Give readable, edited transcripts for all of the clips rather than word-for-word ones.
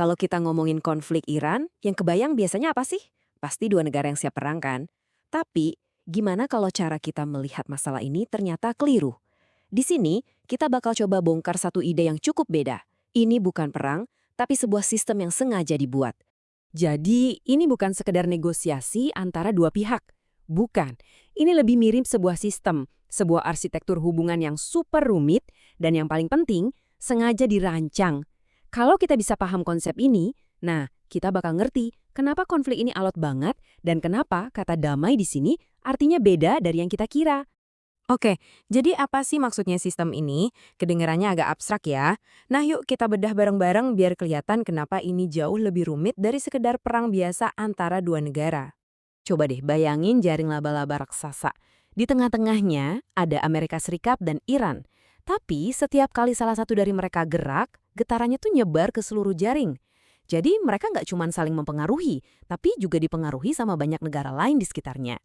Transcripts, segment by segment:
Kalau kita ngomongin konflik Iran, yang kebayang biasanya apa sih? Pasti dua negara yang siap perang kan? Tapi, gimana kalau cara kita melihat masalah ini ternyata keliru? Di sini, kita bakal coba bongkar satu ide yang cukup beda. Ini bukan perang, tapi sebuah sistem yang sengaja dibuat. Jadi, ini bukan sekedar negosiasi antara dua pihak. Bukan. Ini lebih mirip sebuah sistem, sebuah arsitektur hubungan yang super rumit, dan yang paling penting, sengaja dirancang. Kalau kita bisa paham konsep ini, nah, kita bakal ngerti kenapa konflik ini alot banget dan kenapa kata damai di sini artinya beda dari yang kita kira. Oke, jadi apa sih maksudnya sistem ini? Kedengarannya agak abstrak ya. Nah yuk kita bedah bareng-bareng biar kelihatan kenapa ini jauh lebih rumit dari sekedar perang biasa antara dua negara. Coba deh bayangin jaring laba-laba raksasa. Di tengah-tengahnya ada Amerika Serikat dan Iran. Tapi setiap kali salah satu dari mereka gerak, getarannya tuh nyebar ke seluruh jaring. Jadi mereka nggak cuma saling mempengaruhi, tapi juga dipengaruhi sama banyak negara lain di sekitarnya.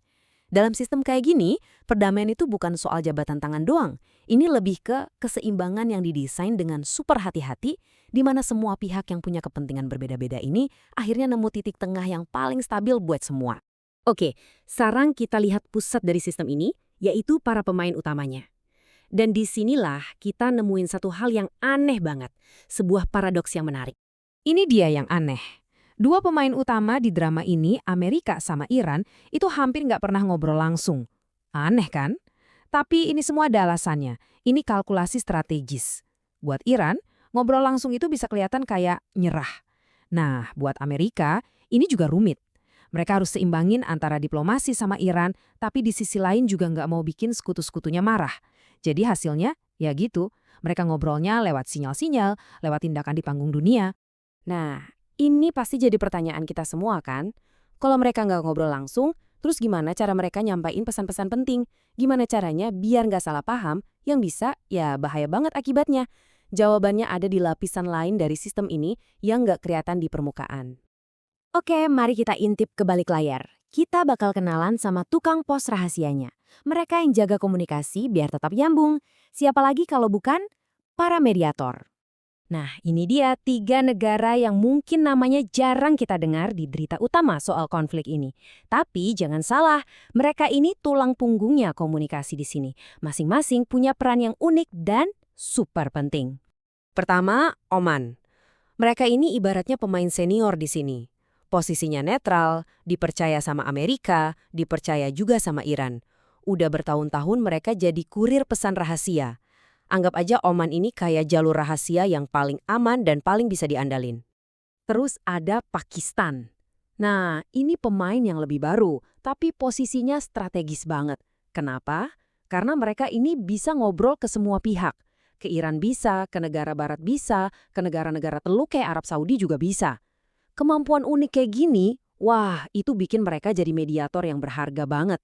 Dalam sistem kayak gini, perdamaian itu bukan soal jabatan tangan doang. Ini lebih ke keseimbangan yang didesain dengan super hati-hati, di mana semua pihak yang punya kepentingan berbeda-beda ini akhirnya nemu titik tengah yang paling stabil buat semua. Oke, sekarang kita lihat pusat dari sistem ini, yaitu para pemain utamanya. Dan disinilah kita nemuin satu hal yang aneh banget, sebuah paradoks yang menarik. Ini dia yang aneh. Dua pemain utama di drama ini, Amerika sama Iran, itu hampir nggak pernah ngobrol langsung. Aneh kan? Tapi ini semua ada alasannya. Ini kalkulasi strategis. Buat Iran, ngobrol langsung itu bisa kelihatan kayak nyerah. Nah, buat Amerika, ini juga rumit. Mereka harus seimbangin antara diplomasi sama Iran, tapi di sisi lain juga nggak mau bikin sekutu-sekutunya marah. Jadi hasilnya, ya gitu, mereka ngobrolnya lewat sinyal-sinyal, lewat tindakan di panggung dunia. Nah, ini pasti jadi pertanyaan kita semua kan? Kalau mereka nggak ngobrol langsung, terus gimana cara mereka nyampain pesan-pesan penting? Gimana caranya biar nggak salah paham, yang bisa ya bahaya banget akibatnya? Jawabannya ada di lapisan lain dari sistem ini yang nggak kelihatan di permukaan. Oke, mari kita intip ke balik layar. Kita bakal kenalan sama tukang pos rahasianya. Mereka yang jaga komunikasi biar tetap nyambung. Siapa lagi kalau bukan para mediator. Nah, ini dia tiga negara yang mungkin namanya jarang kita dengar di berita utama soal konflik ini. Tapi jangan salah, mereka ini tulang punggungnya komunikasi di sini. Masing-masing punya peran yang unik dan super penting. Pertama, Oman. Mereka ini ibaratnya pemain senior di sini. Posisinya netral, dipercaya sama Amerika, dipercaya juga sama Iran. Udah bertahun-tahun mereka jadi kurir pesan rahasia. Anggap aja Oman ini kayak jalur rahasia yang paling aman dan paling bisa diandalin. Terus ada Pakistan. Nah, ini pemain yang lebih baru, tapi posisinya strategis banget. Kenapa? Karena mereka ini bisa ngobrol ke semua pihak. Ke Iran bisa, ke negara barat bisa, ke negara-negara teluk kayak Arab Saudi juga bisa. Kemampuan unik kayak gini, wah itu bikin mereka jadi mediator yang berharga banget.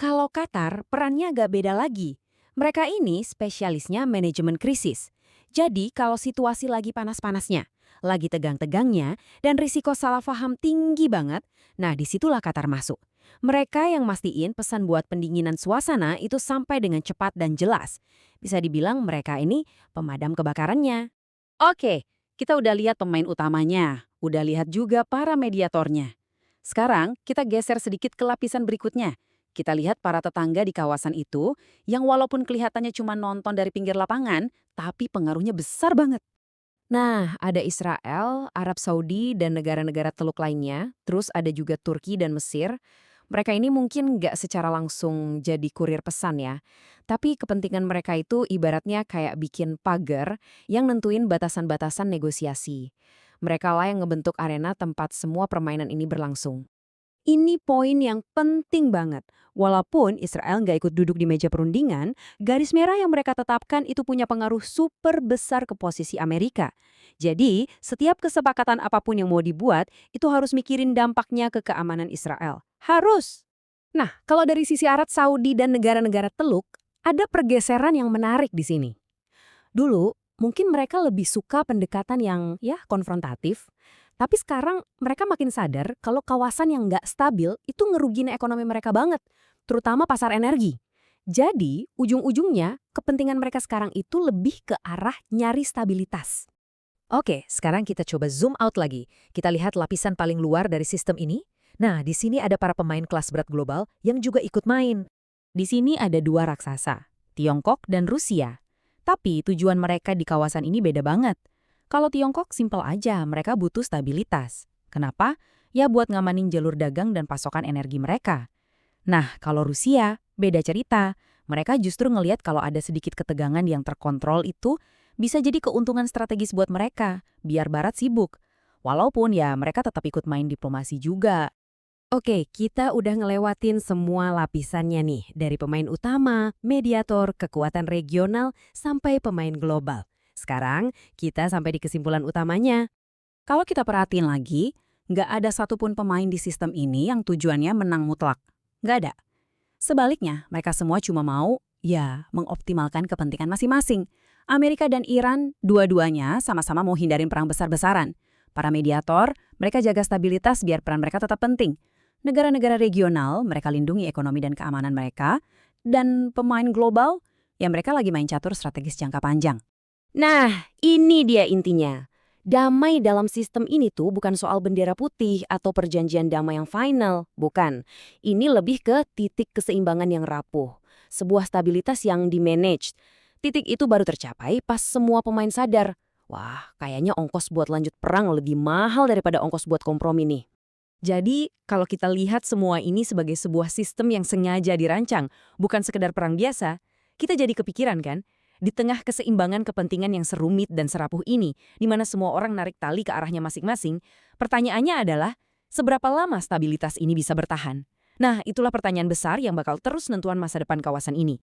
Kalau Qatar, perannya agak beda lagi. Mereka ini spesialisnya manajemen krisis. Jadi kalau situasi lagi panas-panasnya, lagi tegang-tegangnya, dan risiko salah paham tinggi banget, nah disitulah Qatar masuk. Mereka yang mastiin pesan buat pendinginan suasana itu sampai dengan cepat dan jelas. Bisa dibilang mereka ini pemadam kebakarannya. Oke, kita udah lihat pemain utamanya, udah lihat juga para mediatornya. Sekarang kita geser sedikit ke lapisan berikutnya. Kita lihat para tetangga di kawasan itu yang walaupun kelihatannya cuma nonton dari pinggir lapangan, tapi pengaruhnya besar banget. Nah, ada Israel, Arab Saudi, dan negara-negara teluk lainnya. Terus ada juga Turki dan Mesir. Mereka ini mungkin nggak secara langsung jadi kurir pesan ya. Tapi kepentingan mereka itu ibaratnya kayak bikin pagar yang nentuin batasan-batasan negosiasi. Mereka lah yang ngebentuk arena tempat semua permainan ini berlangsung. Ini poin yang penting banget. Walaupun Israel nggak ikut duduk di meja perundingan, garis merah yang mereka tetapkan itu punya pengaruh super besar ke posisi Amerika. Jadi, setiap kesepakatan apapun yang mau dibuat, itu harus mikirin dampaknya ke keamanan Israel. Harus! Nah, kalau dari sisi Arab Saudi dan negara-negara teluk, ada pergeseran yang menarik di sini. Dulu, mungkin mereka lebih suka pendekatan yang ya konfrontatif. Tapi sekarang mereka makin sadar kalau kawasan yang nggak stabil itu ngerugiin ekonomi mereka banget, terutama pasar energi. Jadi, ujung-ujungnya kepentingan mereka sekarang itu lebih ke arah nyari stabilitas. Oke, sekarang kita coba zoom out lagi. Kita lihat lapisan paling luar dari sistem ini. Nah, di sini ada para pemain kelas berat global yang juga ikut main. Di sini ada dua raksasa, Tiongkok dan Rusia. Tapi tujuan mereka di kawasan ini beda banget. Kalau Tiongkok simpel aja, mereka butuh stabilitas. Kenapa? Ya buat ngamanin jalur dagang dan pasokan energi mereka. Nah, kalau Rusia, beda cerita. Mereka justru ngelihat kalau ada sedikit ketegangan yang terkontrol itu bisa jadi keuntungan strategis buat mereka, biar Barat sibuk. Walaupun ya mereka tetap ikut main diplomasi juga. Oke, kita udah ngelewatin semua lapisannya nih, dari pemain utama, mediator, kekuatan regional, sampai pemain global. Sekarang, kita sampai di kesimpulan utamanya. Kalau kita perhatiin lagi, nggak ada satupun pemain di sistem ini yang tujuannya menang mutlak. Nggak ada. Sebaliknya, mereka semua cuma mau, ya, mengoptimalkan kepentingan masing-masing. Amerika dan Iran, dua-duanya sama-sama mau hindarin perang besar-besaran. Para mediator, mereka jaga stabilitas biar peran mereka tetap penting. Negara-negara regional, mereka lindungi ekonomi dan keamanan mereka. Dan pemain global, ya mereka lagi main catur strategis jangka panjang. Nah, ini dia intinya. Damai dalam sistem ini tuh bukan soal bendera putih atau perjanjian damai yang final, bukan. Ini lebih ke titik keseimbangan yang rapuh. Sebuah stabilitas yang di-manage. Titik itu baru tercapai pas semua pemain sadar. Wah, kayaknya ongkos buat lanjut perang lebih mahal daripada ongkos buat kompromi nih. Jadi, kalau kita lihat semua ini sebagai sebuah sistem yang sengaja dirancang, bukan sekedar perang biasa, kita jadi kepikiran kan? Di tengah keseimbangan kepentingan yang serumit dan serapuh ini, di mana semua orang narik tali ke arahnya masing-masing, pertanyaannya adalah, seberapa lama stabilitas ini bisa bertahan? Nah, itulah pertanyaan besar yang bakal terus nentuan masa depan kawasan ini.